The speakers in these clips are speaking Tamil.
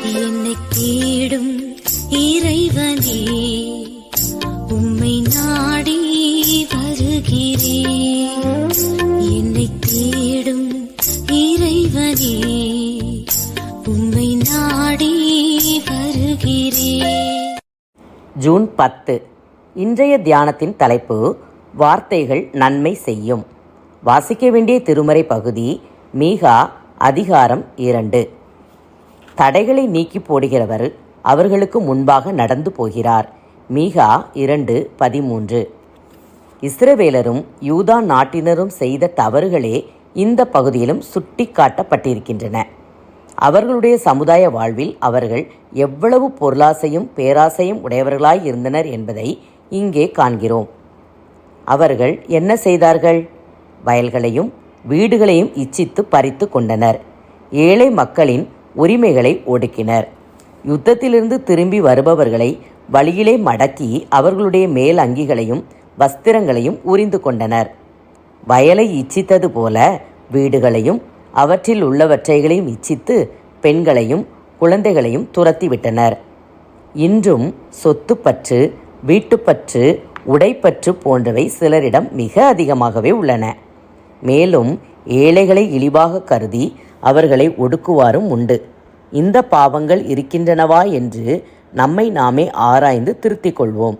என்னை தேடும் இறைவனே, உம்மை நாடி வருகிறேன். என்னை தேடும் இறைவனே, உம்மை நாடி வருகிறேன். ஜூன் 10. இன்றைய தியானத்தின் தலைப்பு வார்த்தைகள் நன்மை செய்யும். வாசிக்க வேண்டிய திருமறை பகுதி மீகா அதிகாரம் 2. தடைகளை நீக்கி போடுகிறவர் அவர்களுக்கு முன்பாக நடந்து போகிறார். மீகா 2:13. இஸ்ரவேலரும் யூதா நாட்டினரும் செய்த தவறுகளே இந்த பகுதியிலும் சுட்டி காட்டப்பட்டிருக்கின்றன. அவர்களுடைய சமுதாய வாழ்வில் அவர்கள் எவ்வளவு பொருளாசையும் பேராசையும் உடையவர்களாய் இருந்தனர் என்பதை இங்கே காண்கிறோம். அவர்கள் என்ன செய்தார்கள்? வயல்களையும் வீடுகளையும் இச்சித்து பறித்து கொண்டனர். ஏழை மக்களின் உரிமைகளை ஒடுக்கினர். யுத்தத்திலிருந்து திரும்பி வருபவர்களை வழியிலே மடக்கி அவர்களுடைய மேல் அங்கிகளையும் வஸ்திரங்களையும் உரிந்து கொண்டனர். வயலை இச்சித்தது போல வீடுகளையும் அவற்றில் உள்ளவற்றைகளையும் இச்சித்து பெண்களையும் குழந்தைகளையும் துரத்திவிட்டனர். இன்றும் சொத்துப்பற்று, வீட்டுப்பற்று, உடைப்பற்று போன்றவை சிலரிடம் மிக அதிகமாகவே உள்ளன. மேலும் ஏழைகளை இழிவாக கருதி அவர்களை ஒடுக்குவாரும் உண்டு. இந்த பாவங்கள் இருக்கின்றனவா என்று நம்மை நாமே ஆராய்ந்து திருத்திக் கொள்வோம்.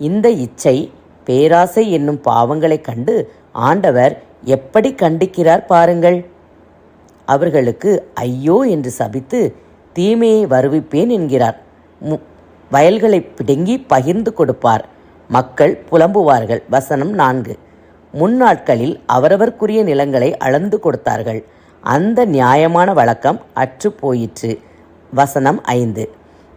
இந்த இச்சை, பேராசை என்னும் பாவங்களை கண்டு ஆண்டவர் எப்படி கண்டிக்கிறார் பாருங்கள். அவர்களுக்கு ஐயோ என்று சபித்து தீமையை வருவிப்பேன் என்கிறார். வயல்களை பிடுங்கி பகிர்ந்து கொடுப்பார். மக்கள் புலம்புவார்கள். வசனம் 4. முன்னாட்களில் அவரவர்க்குரிய நிலங்களை அளந்து கொடுத்தார்கள். அந்த நியாயமான வழக்கம் அற்று போயிற்று. வசனம் 5.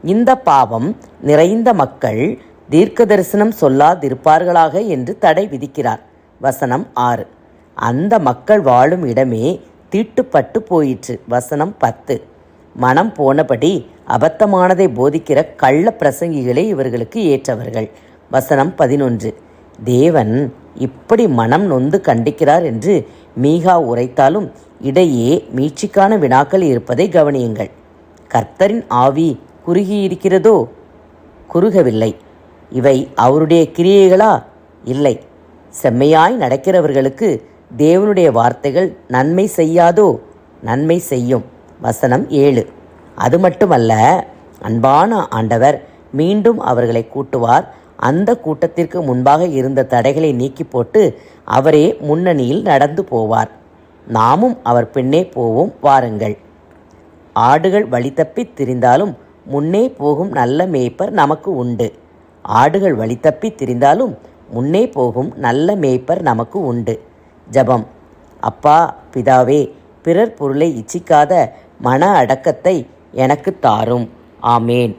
இந்த பாவம் நிறைந்த மக்கள் தீர்க்க தரிசனம் சொல்லாதிருப்பார்களாக என்று தடை விதிக்கிறார். வசனம் 6. அந்த மக்கள் வாழும் இடமே தீட்டுப்பட்டு போயிற்று. வசனம் 10. மனம் போனபடி அபத்தமானதை போதிக்கிற கள்ள பிரசங்கிகளே இவர்களுக்கு ஏற்றவர்கள். வசனம் 11. தேவன் இப்படி மனம் நொந்து கண்டிக்கிறார் என்று மீகா உரைத்தாலும் இடையே மீட்சிக்கான வினாக்கள் இருப்பதை கவனியுங்கள். கர்த்தரின் ஆவி குறுகியிருக்கிறதோ? குறுகவில்லை. இவை அவருடைய கிரியைகளா? இல்லை. செம்மையாய் நடக்கிறவர்களுக்கு தேவனுடைய வார்த்தைகள் நன்மை செய்யாதோ? நன்மை செய்யும். வசனம் 7. அது மட்டுமல்ல, அன்பான ஆண்டவர் மீண்டும் அவர்களை கூட்டுவார். அந்த கூட்டத்திற்கு முன்பாக இருந்த தடைகளை நீக்கி போட்டு அவரே முன்னணியில் நடந்து போவார். நாமும் அவர் பின்னே போவோம் வாருங்கள். ஆடுகள் வழி தப்பி திரிந்தாலும் முன்னே போகும் நல்ல மேய்ப்பர் நமக்கு உண்டு. ஆடுகள் வழி தப்பி திரிந்தாலும் முன்னே போகும் நல்ல மேய்ப்பர் நமக்கு உண்டு. ஜெபம். அப்பா பிதாவே, பிறர் பொருளை இச்சிக்காத மன அடக்கத்தை எனக்கு தாரும். ஆமேன்.